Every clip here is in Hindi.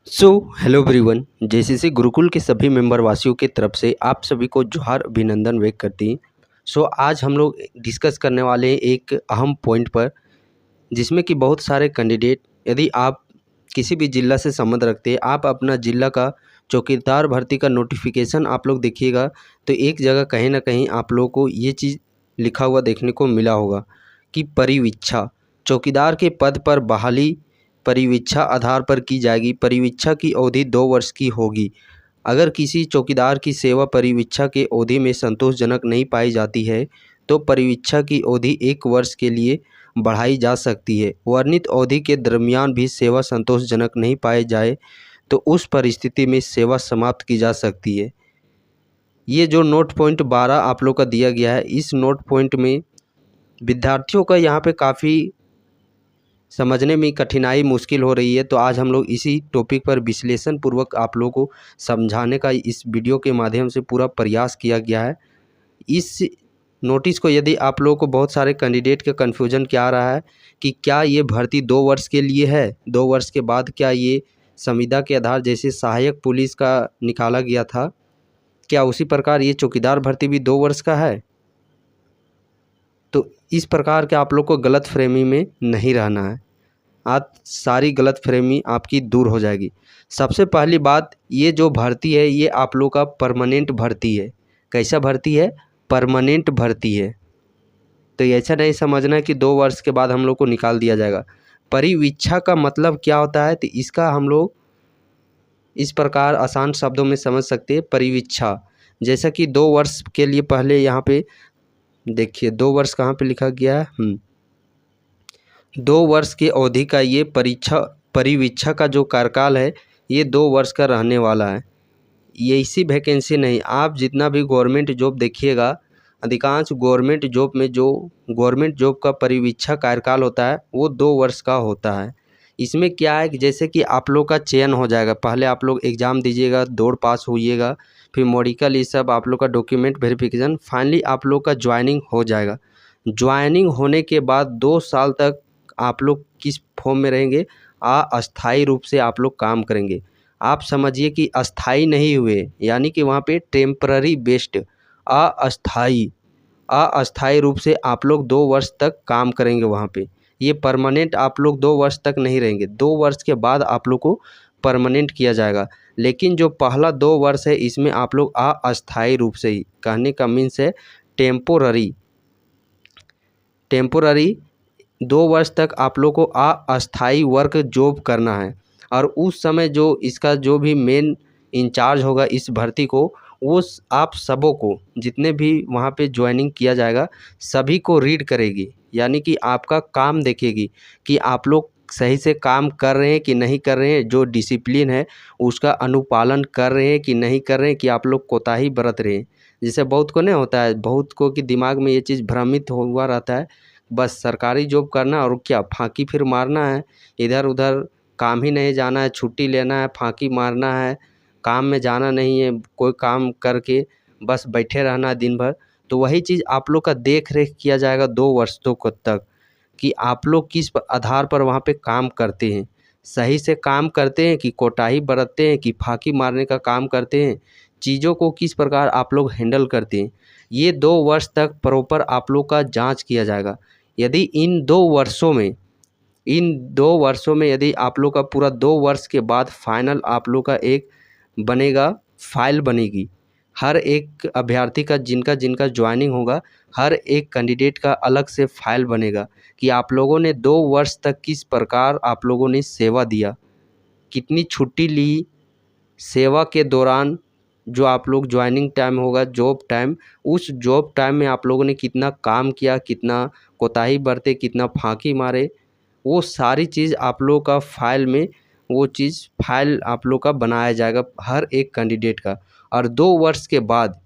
So hello everyone, JCC Gurukul के सभी मेंबर वासियों की तरफ से आप सभी को जोहार अभिनंदन व्यक्त करती हैं। सो आज हम लोग डिस्कस करने वाले हैं एक अहम पॉइंट पर, जिसमें कि बहुत सारे कैंडिडेट, यदि आप किसी भी ज़िला से संबंध रखते हैं, आप अपना ज़िला का चौकीदार भर्ती का नोटिफिकेशन आप लोग देखिएगा तो एक जगह कहीं ना कहीं आप लोगों को ये चीज़ लिखा हुआ देखने को मिला होगा कि परिवीक्षा चौकीदार के पद पर बहाली परिवीक्षा आधार पर की जाएगी। परिवीक्षा की अवधि 2 वर्ष की होगी। अगर किसी चौकीदार की सेवा परिवीक्षा के अवधि में संतोषजनक नहीं पाई जाती है तो परिवीक्षा की अवधि 1 वर्ष के लिए बढ़ाई जा सकती है। वर्णित अवधि के दरमियान भी सेवा संतोषजनक नहीं पाई जाए तो उस परिस्थिति में सेवा समाप्त की जा सकती है। ये जो नोट पॉइंट 12 आप लोग का दिया गया है, इस नोट पॉइंट में विद्यार्थियों का यहाँ पे काफ़ी समझने में कठिनाई मुश्किल हो रही है। तो आज हम लोग इसी टॉपिक पर विश्लेषण पूर्वक आप लोगों को समझाने का इस वीडियो के माध्यम से पूरा प्रयास किया गया है। इस नोटिस को यदि आप लोगों को बहुत सारे कैंडिडेट का कन्फ्यूजन क्या आ रहा है कि क्या ये भर्ती 2 वर्ष के लिए है, 2 वर्ष के बाद क्या ये संविदा के आधार जैसे सहायक पुलिस का निकाला गया था, क्या उसी प्रकार ये चौकीदार भर्ती भी 2 वर्ष का है? तो इस प्रकार के आप लोग को गलत फहमी में नहीं रहना है। आज सारी गलत फहमी आपकी दूर हो जाएगी। सबसे पहली बात, ये जो भर्ती है ये आप लोग का परमानेंट भर्ती है। कैसा भर्ती है? परमानेंट भर्ती है। तो ऐसा नहीं समझना कि 2 वर्ष के बाद हम लोग को निकाल दिया जाएगा। परिवीक्षा का मतलब क्या होता है, तो इसका हम लोग इस प्रकार आसान शब्दों में समझ सकते हैं। परिवीक्षा जैसा कि 2 वर्ष के लिए पहले यहाँ पे देखिए 2 वर्ष कहाँ पे लिखा गया है। 2 वर्ष की अवधि का ये परिवीक्षा का जो कार्यकाल है ये 2 वर्ष का रहने वाला है। ये इसी वैकेंसी नहीं, आप जितना भी गवर्नमेंट जॉब देखिएगा, अधिकांश गवर्नमेंट जॉब में जो गवर्नमेंट जॉब का परिवीक्षा कार्यकाल होता है वो 2 वर्ष का होता है। इसमें क्या है कि जैसे कि आप लोग का चयन हो जाएगा, पहले आप लोग एग्ज़ाम दीजिएगा, दौड़ पास होइएगा, फिर मेडिकल ये सब आप लोग का डॉक्यूमेंट वेरिफिकेशन, फाइनली आप लोग का ज्वाइनिंग हो जाएगा। ज्वाइनिंग होने के बाद 2 साल तक आप लोग किस फॉर्म में रहेंगे? अस्थायी रूप से आप लोग काम करेंगे। आप समझिए कि अस्थाई नहीं हुए, यानी कि वहाँ पे टेम्पररी बेस्ड अस्थाई अस्थाई रूप से आप लोग 2 वर्ष तक काम करेंगे वहाँ पे। ये परमानेंट आप लोग 2 वर्ष तक नहीं रहेंगे। 2 वर्ष के बाद आप लोग को परमानेंट किया जाएगा। लेकिन जो पहला 2 वर्ष है इसमें आप लोग अस्थाई रूप से ही, कहने का मीन्स है टेम्पोररी 2 वर्ष तक आप लोग को अस्थाई वर्क जॉब करना है। और उस समय जो इसका जो भी मेन इंचार्ज होगा इस भर्ती को, वो आप सबों को, जितने भी वहाँ पे ज्वाइनिंग किया जाएगा, सभी को रीड करेगी, यानी कि आपका काम देखेगी कि आप लोग सही से काम कर रहे हैं कि नहीं कर रहे हैं, जो डिसिप्लिन है उसका अनुपालन कर रहे हैं कि नहीं कर रहे हैं, कि आप लोग कोताही बरत रहे हैं। जैसे बहुत को नहीं होता है, बहुत को कि दिमाग में ये चीज़ भ्रमित हुआ रहता है, बस सरकारी जॉब करना और क्या फांकी फिर मारना है, इधर उधर काम ही नहीं जाना है, छुट्टी लेना है, फांकी मारना है, काम में जाना नहीं है, कोई काम करके बस बैठे रहना है दिन भर। तो वही चीज़ आप लोग का देख रेख किया जाएगा 2 वर्षों को तक, कि आप लोग किस आधार पर वहाँ पे काम करते हैं, सही से काम करते हैं कि कोताही बरतते हैं, कि फांकी मारने का काम करते हैं, चीज़ों को किस प्रकार आप लोग हैंडल करते हैं। ये 2 वर्ष तक प्रॉपर आप लोग का जाँच किया जाएगा। यदि इन 2 वर्षों में यदि आप लोग का पूरा 2 वर्ष के बाद फाइनल आप लोग का एक बनेगा, फाइल बनेगी। हर एक अभ्यर्थी का जिनका जिनका ज्वाइनिंग होगा, हर एक कैंडिडेट का अलग से फाइल बनेगा कि आप लोगों ने 2 वर्ष तक किस प्रकार आप लोगों ने सेवा दिया, कितनी छुट्टी ली, सेवा के दौरान जो आप लोग ज्वाइनिंग टाइम होगा, जॉब टाइम, उस जॉब टाइम में आप लोगों ने कितना काम किया, कितना कोताही बरते, कितना फांकी मारे, वो सारी चीज़ आप लोग का फाइल में, वो चीज़ फाइल आप लोग का बनाया जाएगा हर एक कैंडिडेट का। और 2 वर्ष के बाद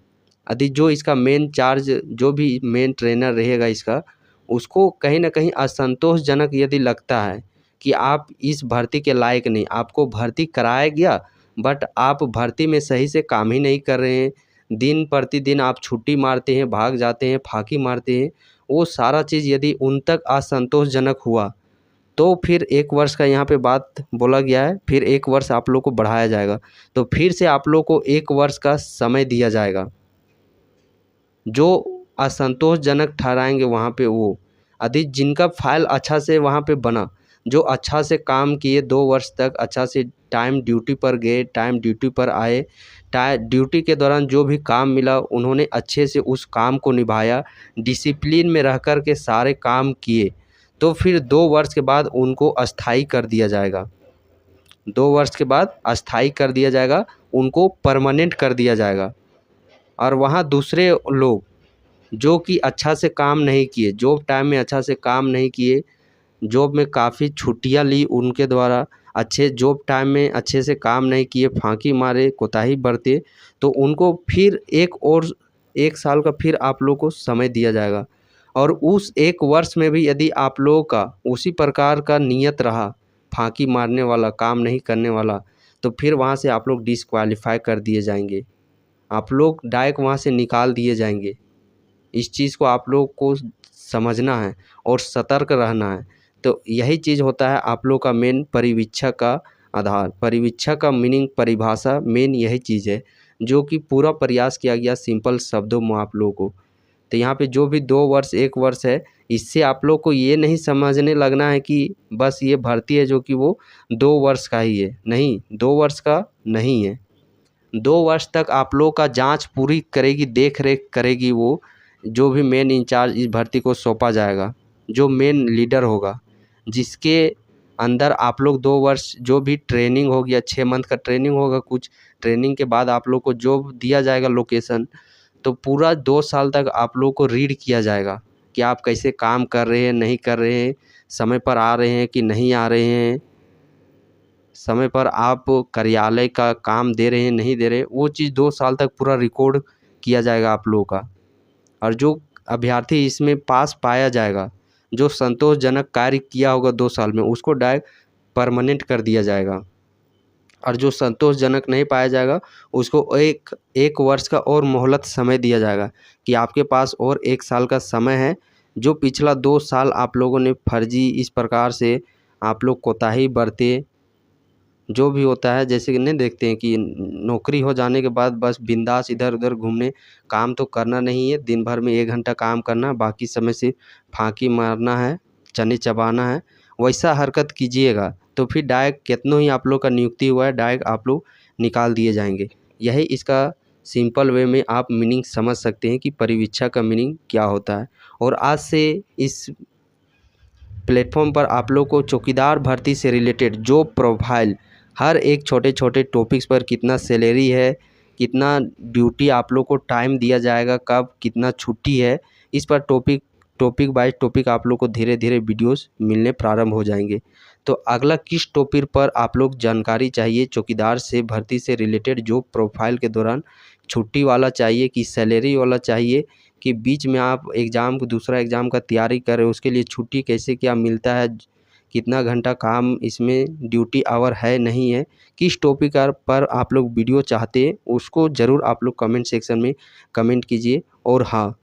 यदि जो इसका मेन चार्ज, जो भी मेन ट्रेनर रहेगा इसका, उसको कहीं ना कहीं असंतोषजनक यदि लगता है कि आप इस भर्ती के लायक नहीं, आपको भर्ती कराया गया बट आप भर्ती में सही से काम ही नहीं कर रहे हैं, दिन प्रतिदिन आप छुट्टी मारते हैं, भाग जाते हैं, फांकी मारते हैं, वो सारा चीज़ यदि उन तक असंतोषजनक हुआ तो फिर 1 वर्ष का यहाँ पे बात बोला गया है, फिर 1 वर्ष आप लोग को बढ़ाया जाएगा। तो फिर से आप लोग को 1 वर्ष का समय दिया जाएगा। जो असंतोषजनक ठहराएँगे वहाँ पे वो, यदि जिनका फ़ाइल अच्छा से वहाँ पे बना, जो अच्छा से काम किए 2 वर्ष तक, अच्छा से टाइम ड्यूटी पर गए, टाइम ड्यूटी पर आए, ड्यूटी के दौरान जो भी काम मिला उन्होंने अच्छे से उस काम को निभाया, डिसिप्लिन में रह कर के सारे काम किए, तो फिर 2 वर्ष के बाद उनको अस्थायी कर दिया जाएगा। 2 वर्ष के बाद अस्थायी कर दिया जाएगा, उनको परमानेंट कर दिया जाएगा। और वहाँ दूसरे लोग जो कि अच्छा से काम नहीं किए, जॉब टाइम में अच्छा से काम नहीं किए, जॉब में काफ़ी छुट्टियाँ ली उनके द्वारा, अच्छे जॉब टाइम में अच्छे से काम नहीं किए, फाँकी मारे, कोताही बरते, तो उनको फिर 1 साल का फिर आप लोग को समय दिया जाएगा। और उस 1 वर्ष में भी यदि आप लोगों का उसी प्रकार का नियत रहा, फाँकी मारने वाला, काम नहीं करने वाला, तो फिर वहाँ से आप लोग डिस्क्वालीफाई कर दिए जाएंगे, आप लोग डायरेक्ट वहाँ से निकाल दिए जाएंगे। इस चीज़ को आप लोग को समझना है और सतर्क रहना है। तो यही चीज़ होता है आप लोग का मेन परिवीक्षा का आधार। परिवीक्षा का मीनिंग, परिभाषा मेन यही चीज़ है, जो कि पूरा प्रयास किया गया सिंपल शब्दों में आप लोगों को। तो यहाँ पे जो भी 2 वर्ष 1 वर्ष है, इससे आप लोग को ये नहीं समझने लगना है कि बस ये भर्ती है जो कि वो 2 वर्ष का ही है। नहीं, 2 वर्ष का नहीं है। 2 वर्ष तक आप लोग का जाँच पूरी करेगी, देख रेख करेगी वो, जो भी मेन इंचार्ज इस भर्ती को सौंपा जाएगा, जो मेन लीडर होगा, जिसके अंदर आप लोग 2 वर्ष जो भी ट्रेनिंग होगी या 6 मंथ का ट्रेनिंग होगा, कुछ ट्रेनिंग के बाद आप लोग को जॉब दिया जाएगा लोकेशन, तो पूरा 2 साल तक आप लोग को रीड किया जाएगा कि आप कैसे काम कर रहे हैं, नहीं कर रहे हैं, समय पर आ रहे हैं कि नहीं आ रहे हैं, समय पर आप कार्यालय का काम दे रहे हैं, नहीं दे रहे, वो चीज़ 2 साल तक पूरा रिकॉर्ड किया जाएगा आप लोगों का। और जो अभ्यर्थी इसमें पास पाया जाएगा, जो संतोषजनक कार्य किया होगा 2 साल में, उसको डायरेक्ट परमानेंट कर दिया जाएगा। और जो संतोषजनक नहीं पाया जाएगा, उसको एक वर्ष का और मोहलत समय दिया जाएगा कि आपके पास और 1 साल का समय है। जो पिछला 2 साल आप लोगों ने फर्जी इस प्रकार से आप लोग कोताही बरते, जो भी होता है, जैसे कि नहीं देखते हैं कि नौकरी हो जाने के बाद बस बिंदास इधर-उधर घूमने, काम तो करना नहीं है, दिन भर में 1 घंटा काम करना है, बाकी समय सिर्फ फाँकी मारना है, चने चबाना है, वैसा हरकत कीजिएगा तो फिर डायरेक्ट कितनों ही आप लोग का नियुक्ति हुआ है, डायरेक्ट आप लोग निकाल दिए जाएंगे। यही इसका सिंपल वे में आप मीनिंग समझ सकते हैं कि परिवीक्षा का मीनिंग क्या होता है। और आज से इस प्लेटफॉर्म पर आप लोग को चौकीदार भर्ती से रिलेटेड जॉब प्रोफाइल, हर एक छोटे-छोटे टॉपिक्स पर कितना सैलरी है, कितना ड्यूटी आप लोग को टाइम दिया जाएगा, कब कितना छुट्टी है, इस पर टॉपिक बाय टॉपिक आप लोग को धीरे-धीरे वीडियोस मिलने प्रारंभ हो जाएंगे। तो अगला किस टॉपिक पर आप लोग जानकारी चाहिए चौकीदार से भर्ती से रिलेटेड जॉब प्रोफाइल के दौरान, छुट्टी वाला चाहिए कि सैलरी वाला चाहिए, कि बीच में आप एग्ज़ाम को दूसरा एग्ज़ाम का तैयारी कर रहे हो उसके लिए छुट्टी कैसे क्या मिलता है, कितना घंटा काम इसमें ड्यूटी आवर है नहीं है, किस टॉपिक पर आप लोग वीडियो चाहते हैं उसको ज़रूर आप लोग कमेंट सेक्शन में कमेंट कीजिए। और हाँ,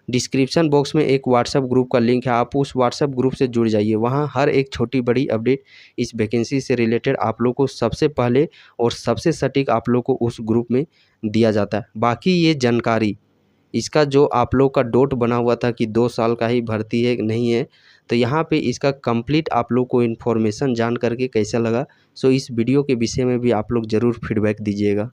डिस्क्रिप्शन बॉक्स में एक व्हाट्सएप ग्रुप का लिंक है, आप उस व्हाट्सएप ग्रुप से जुड़ जाइए। वहाँ हर एक छोटी बड़ी अपडेट इस वैकेंसी से रिलेटेड आप लोग को सबसे पहले और सबसे सटीक आप लोग को उस ग्रुप में दिया जाता है। बाकी ये जानकारी, इसका जो आप लोग का डोट बना हुआ था कि 2 साल का ही भर्ती है नहीं है, तो यहाँ पे इसका कंप्लीट आप लोग को इन्फॉर्मेशन जान करके कैसा लगा, सो इस वीडियो के विषय में भी आप लोग ज़रूर फीडबैक दीजिएगा।